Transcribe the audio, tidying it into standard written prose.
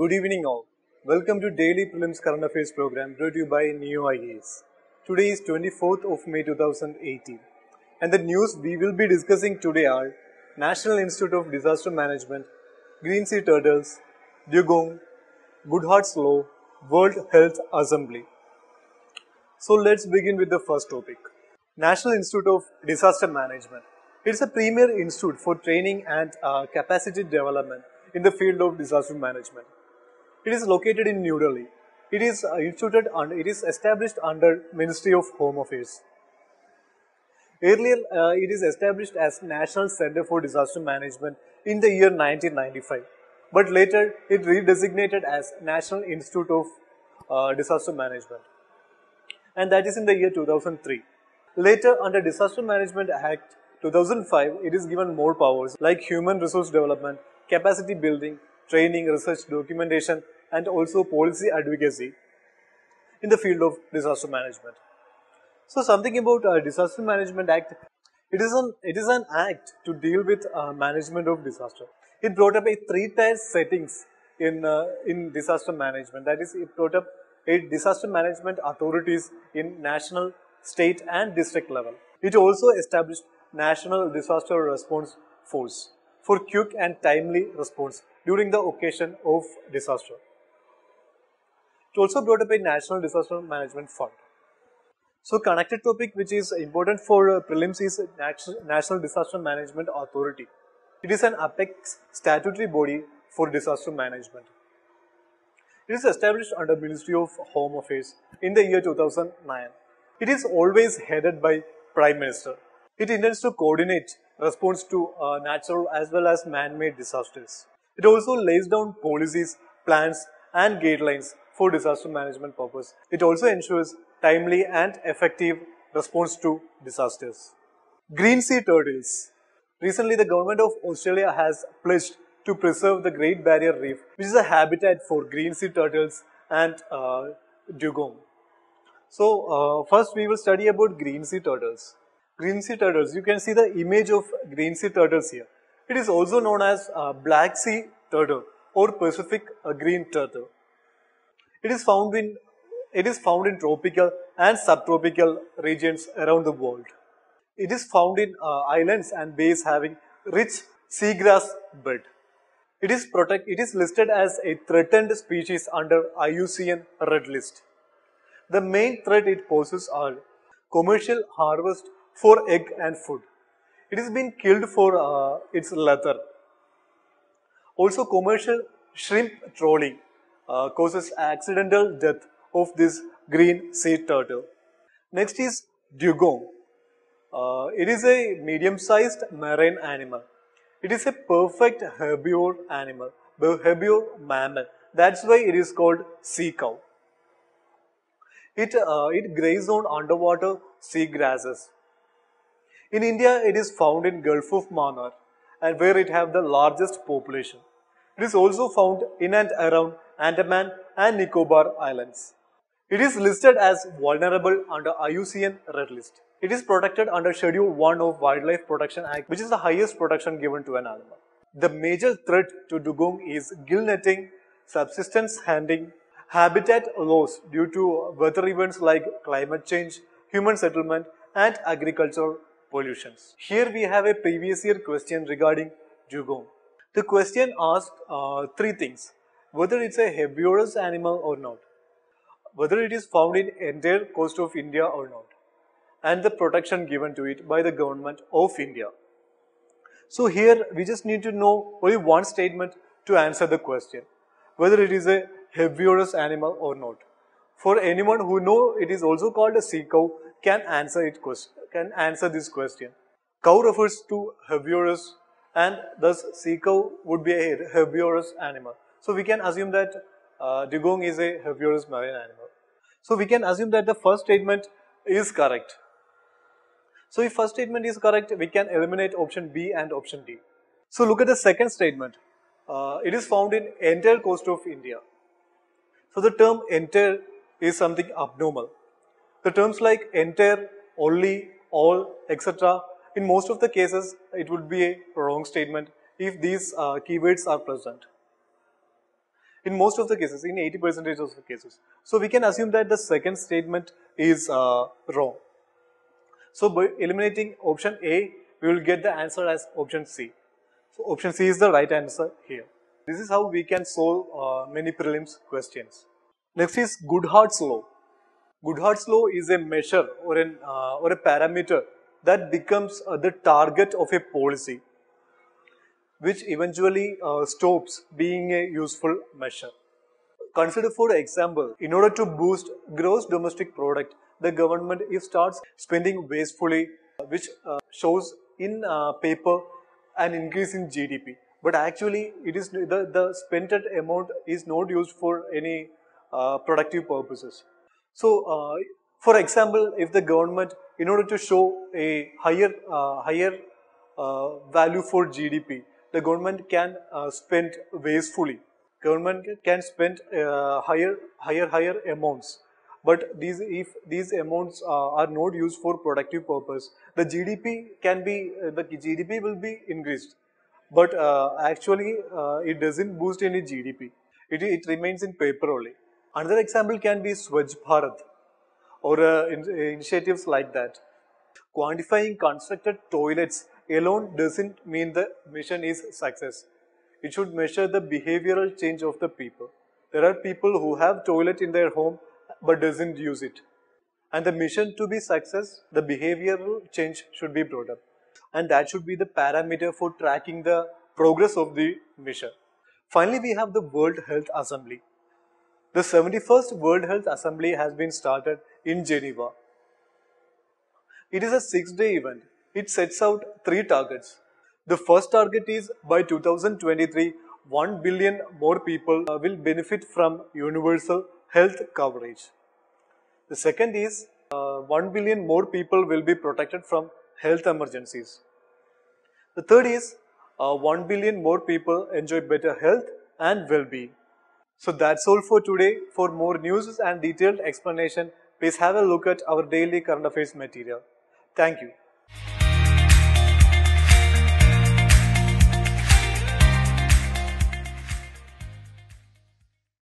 Good evening all. Welcome to Daily Prelims Current Affairs program brought to you by Ekam IAS. Today is 24th of May 2018 and the news we will be discussing today are National Institute of Disaster Management, Green Sea Turtles, Dugong, Goodhart's Law, World Health Assembly. So let's begin with the first topic. National Institute of Disaster Management. It's a premier institute for training and capacity development in the field of disaster management. It is located in New Delhi. It is established under Ministry of Home Affairs. Earlier, it is established as National Center for Disaster Management in the year 1995, but later it redesignated as National Institute of Disaster Management, and that is in the year 2003. Later, under Disaster Management Act 2005, it is given more powers like human resource development, capacity building, training, research, documentation, and also policy advocacy in the field of disaster management. So something about Disaster Management Act. It is an act to deal with management of disaster. It brought up a three-tier settings in disaster management. That is, it brought up a disaster management authorities in national, state, and district level. It also established National Disaster Response Force for quick and timely response during the occasion of disaster. It also brought up a National Disaster Management Fund. So connected topic which is important for prelims is National Disaster Management Authority. It is an apex statutory body for disaster management. It is established under Ministry of Home Affairs in the year 2009. It is always headed by Prime Minister. It intends to coordinate response to natural as well as man-made disasters. It also lays down policies, plans and guidelines for disaster management purpose. It also ensures timely and effective response to disasters. Green Sea Turtles. Recently, the government of Australia has pledged to preserve the Great Barrier Reef, which is a habitat for green sea turtles and dugong. So, first we will study about green sea turtles. Green sea turtles, you can see the image of green sea turtles here. It is also known as Black Sea turtle or Pacific green turtle. It is found in tropical and subtropical regions around the world. It is found in islands and bays having rich seagrass bed. It is listed as a threatened species under IUCN Red List. The main threat it poses are commercial harvest for egg and food. It is been killed for its leather. Also, commercial shrimp trawling causes accidental death of this green sea turtle. Next is dugong. It is a medium-sized marine animal. It is a perfect herbivore animal, herbivore mammal. That's why it is called sea cow. It grazes on underwater sea grasses. In India, it is found in Gulf of Mannar and where it have the largest population. It is also found in and around Andaman and Nicobar Islands. It is listed as vulnerable under IUCN Red List. It is protected under Schedule 1 of Wildlife Protection Act, which is the highest protection given to an animal. The major threat to dugong is gill netting, subsistence hunting, habitat loss due to weather events like climate change, human settlement, and agricultural pollutions. Here we have a previous year question regarding dugong. The question asked three things: whether it's a herbivorous animal or not, whether it is found in entire coast of India or not, and the protection given to it by the government of India. So here we just need to know only one statement to answer the question, whether it is a herbivorous animal or not. For anyone who know it is also called a sea cow can answer this question. Cow refers to herbivorous and thus sea cow would be a herbivorous animal. So we can assume that dugong is a herbivorous marine animal. So we can assume that the first statement is correct. So if first statement is correct, we can eliminate option B and option D. So look at the second statement. It is found in entire coast of India. So the term entire is something abnormal. The terms like entire, only, all, etc. in most of the cases it would be a wrong statement if these keywords are present. in most of the cases, in 80% of the cases. So we can assume that the second statement is wrong. So by eliminating option A, we will get the answer as option C. So option C is the right answer here. This is how we can solve many prelims questions. Next is Goodhart's law. Goodhart's law is a measure or a parameter that becomes the target of a policy, which eventually stops being a useful measure. Consider, for example, in order to boost gross domestic product, the government if starts spending wastefully, which shows in paper an increase in GDP. But actually, it is the spent amount is not used for any productive purposes. So, for example, if the government, in order to show a higher value for GDP, the government can spend wastefully. Government can spend higher amounts, but if these amounts are not used for productive purpose, the GDP will be increased, but actually it doesn't boost any GDP. It remains in paper only. Another example can be Swachh Bharat or initiatives like that. Quantifying constructed toilets alone doesn't mean the mission is success. It should measure the behavioral change of the people. There are people who have toilet in their home but doesn't use it. And the mission to be success, the behavioral change should be brought up. And that should be the parameter for tracking the progress of the mission. Finally, we have the World Health Assembly. The 71st World Health Assembly has been started in Geneva. It is a 6-day event. It sets out 3 targets. The first target is by 2023, 1 billion more people will benefit from universal health coverage. The second is 1 billion more people will be protected from health emergencies. The third is 1 billion more people enjoy better health and well-being. So that's all for today. For more news and detailed explanation, please have a look at our daily current affairs material. Thank you.